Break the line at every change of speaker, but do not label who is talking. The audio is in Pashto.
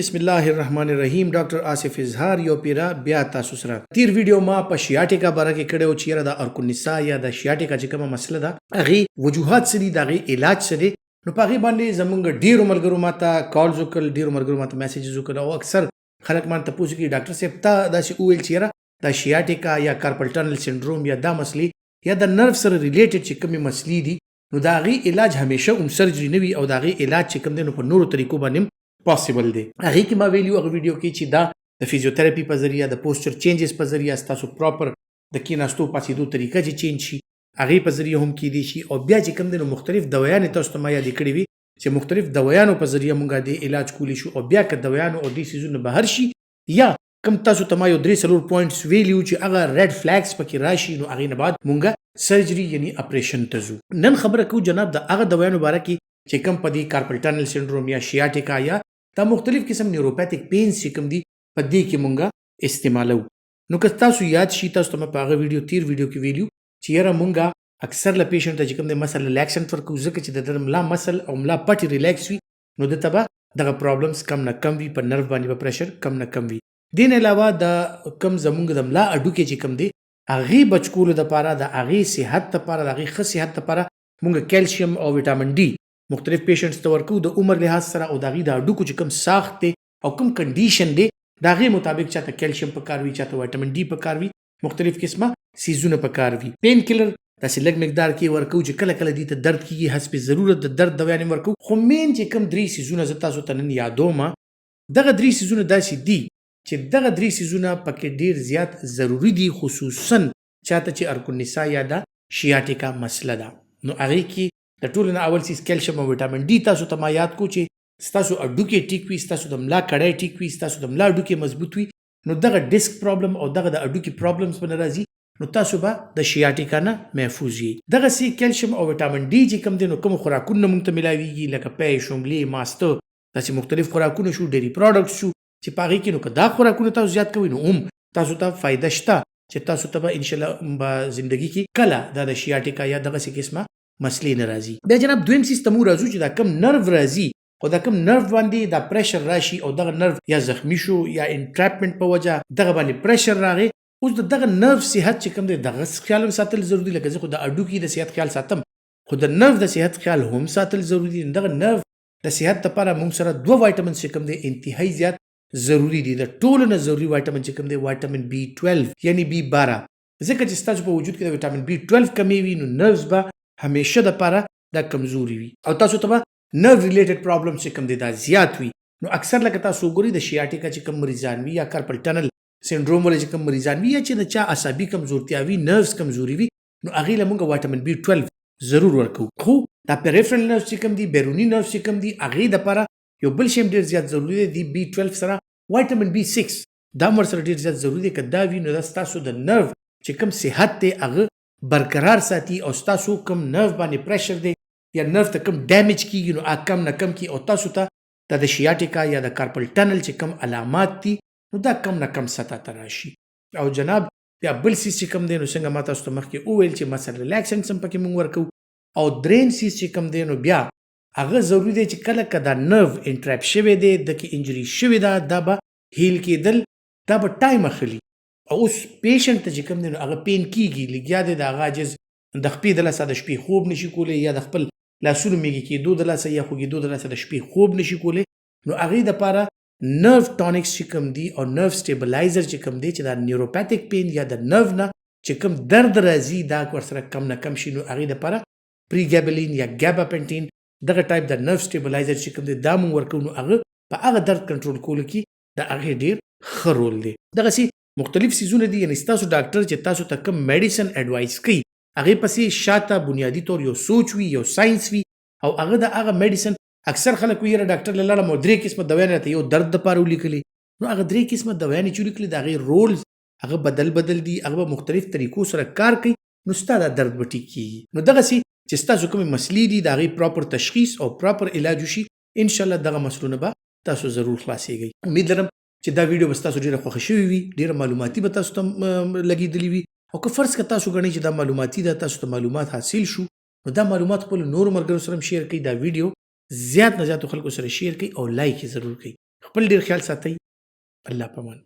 بسم الله الرحمن الرحیم ډاکټر آصف اظهار یو پیرا بیا تاسو سره تیر ویډیو ما په شیاټیکا باره کې کړو چې یاره د ارکونیسا یا د شیاټیکا چې کومه مسله ده هغه وجوهات سړي دغه علاج سره نو په هغه باندې زمونږ ډیرو ملګرو ماته کالز وکړل ډیرو ملګرو ماته میسیجز وکړل او اکثر خلک مان ته پوښتنه کوي ډاکټر صاحب ته دا چې ویل چې یاره د شیاټیکا یا کارپل ټنل سنډروم یا دا مسلې یا د نرو سره ریلیټډ چې کومه مسلې دي نو دا غي علاج همیشه سرجری نه وي او دا غي علاج چې کوم دی نو په نورو طریقو باندې پاسبل دی هغه کې ما ویلیو هغه ویډیو کې چې دا د فزیوتراپي په ذریعہ د پوسچر چینجز په ذریعہ تاسو پراپر د کیناستو پاسېدو طریقه چې چینج شي هغه په ذریعہ هم کې دي شي او بیا چې کوم د مختلف دوايان تاسو ته ما یاد کړی وي چې مختلف دوايانو په ذریعہ مونږه د علاج کولی شو او بیا که دوايانو او د سيزونو بهر شي یا کوم تاسو ته ما یو 3 پوینټس ویلیو چې هغه ریډ فلیګز پکې راشي نو هغه نه بعد مونږه سرجری یعنی اپریشن ته ځو نن خبره کو جناب د هغه دوايانو باره کې چې کوم په دې کارپل ټنل سنډروم یا شیاټیکا یا دا مختلف قسم نیوروپاتیک پینز چې کوم دي په دې کې مونږه استعمالو نو که تاسو یاد شي تاسو ته په هغه تیر ویډیو کې ویلیو چې یاره مونږه اکثر له پیشنټ ته چې کوم د مسل ریلیکسنټ ورکو ځکه چې د ملا مسل او ملا پټي ریلیکس وي نو د تبا دغه پرابلمز کم نه کم وي په نرو باندې په پریشر کم نه کم وي دین علاوه د کم زمونږ د ملا اډوکې چې کوم دی هغه بچکولو د پاره د هغه صحت لپاره د هغه ښه صحت لپاره مونږ کیلشیم او وټامین ډي مختلف پیشنټس ته ورکو د عمر لحاظ سره او دغه د اډوکو چې کوم ساخت دی او کوم کنډیشن دی دغه مطابق چاته کیلشیم په کار وی چاته وټامین ډي په کار وی مختلف قسمه سیزونه په کار وی پین کیلر داسې لږ مقدار کې ورکو چې کله کله دي ته درد کیږي حسب ضرورت د درد دوايانې ورکو خو مین چې کوم درې سیزونه ز تاسو ته نن یادوم دغه درې سیزونه داسې دي چې دغه درې سیزونه پکې ډیر زیات ضروری دي خصوصا چاته چې ارکونیسا یا د شیاټیکا مسله ده نو هغه کې د ټولو نه اول سیس کیلشیم او وټامین ډي تاسو ته ما یاد کو چې تاسو اډوکې ټیک وي تاسو د ملا کړای ټیک وي تاسو د ملا اډوکې مضبوط وي نو دغه ډیسک پرابلم او دغه د اډوکې پرابلمز په ناراضي نو تاسو به د شیاټیکا نه محفوظ یې دغه سی کیلشیم او وټامین ډي چې کوم دي نو کوم خوراکونه مونږ ته ملاويږي لکه پې شونګلې ماستو داسې مختلف خوراکونه شو ډيري پروډکټس شو چې پاغي کې نو کدا خوراکونه تاسو زیات کوئ نو تاسو ته فائدہ شته چې تاسو ته ان شاء الله په ژوندۍ کې کله د شیاټیکا یا دغه سی قسمه مسلې ناراضي بیا جناب دویم سیستم راځو چې دا کم نرو راځي او دا کم نرو باندې دا پریشر راشي او دغه نرو یا زخمی شو یا انټریپمنٹ په وجه دغه باندې پریشر راغی اوس دغه نرو صحت چې کوم دی دغه خیال ساتل ضروری لکه زه خو د اډوکې د صحت خیال ساتم خو د نرو د صحت خیال هم ساتل ضروری دی دغه نرو د صحت لپاره موږ سره دوه وایټامین چې کوم دی انتهایی زیات ضروری دي د ټولو نه ضروری وایټامین چې کوم دی وایټامین B12 یعنی B12 ځکه چې ستاسو په وجود کې د وایټامین B12 کمی وي نو نروز به همیشه د پاره د کمزوري وي او تاسو ته نرو ریلیټډ پرابلمز چې کوم دي دا زیات وي نو اکثر لکه تاسو ګوري د شیاټیکا چې کوم مریضان وي یا کارپل ټنل سنډروم ولې چې کوم مریضان وي یا چې د چا عصبي کمزورتیا وي نروز کمزوري وي نو هغه لمونږ وایټامین B12 ضرور ورکو خو دا پیریفرل نروز چې کوم دي بیرونی نروز چې کوم دي هغه د پاره یو بل شی ډیر زیات ضروری دی B12 سره وایټامین B6 دا مر سره ډیر زیات ضروری دی کدا وی نو تاسو د نرو چې کوم صحت ته هغه برقرار ساتي او تاسو کوم نرو باندې پریشر دی یا نرو ته کوم ډیمیج کیږي نو کم نه کم کی او تاسو ته د شیاټیکا یا د کارپل ټنل چې کوم علامات دي نو دا کم نه کم ستا تراشي او جناب بیا بل سیس چې کوم دی نو څنګه ما تاسو ته مخکې وویل چې مسل ریلیکسنټ سم پکې مونږ ورکو او درین سیس چې کوم دی نو بیا هغه ضروری دی چې کله کدا نرو انټریپ شوی دی د کې انجری شوی دا به هیل کېدل دا به ټایم اخلي او اوس پیشنټ ته چې کوم دی نو هغه پین کیږي لګیا دی د هغه عاجز د خپې د لاسه د شپې خوب نشي کولی یا د خپل لاسونو میږي کېدو د لاسه یا خوږېدو د لاسه د شپې خوب نشي کولی نو هغې دپاره نرو ټانکس چې کوم دي او نرو سټیبلایزر چې کوم دی چې دا نیوروپاتیک پین یا د نرو نه چې کوم درد راځي دا ورسره کم نه کم شي نو هغې دپاره پریګابلین یا ګاباپنټین دغه ټایپ د نرو سټیبلایزر چې کوم دی دا مونږ ورکوو نو هغه په هغه درد کنټرول کولو کې د هغې ډېر ښه رول دی دغسې مختلف سیزونه دي یعنی تاسو ډاکټر چې تاسو ته کوم میډیسن اډوایس کوي هغه پسې شاته بنیادی طور یو سوچ وي یو ساينس وي او هغه د هغه میډیسن اکثر خلک ویره ډاکټر لاله مو درې قسمه دوايانې ته یو درد لپاره ولیکلي نو هغه درې قسمه دوايانې چې ولیکلي د هغې رولز هغه بدل دي هغه مختلف طریقو سره کار کوي نو ستا دا درد به ټیک کېږي نو دغسې چې ستاسو کومې مسلې دي د هغې پراپر تشخیص او پراپر علاج وشي انشاءالله دغه مسلونه به تاسو ضرور خلاصېږئ امید لرم چې دا ویډیو به تاسو ډیره خوښه شوې وي ډیره معلوماتي به تاسو ته لګېدلې وي او که فرض که تاسو ګڼئ چې دا معلوماتي ده تاسو ته معلومات حاصل شو نو دا معلومات خپل نورو ملګرو سره هم شیر کړئ دا ویډیو زیات نه زیاتو خلکو سره شیر کړئ او لایک یې ضرور کړئ خپل ډیر خیال ساتئ. الله پامان.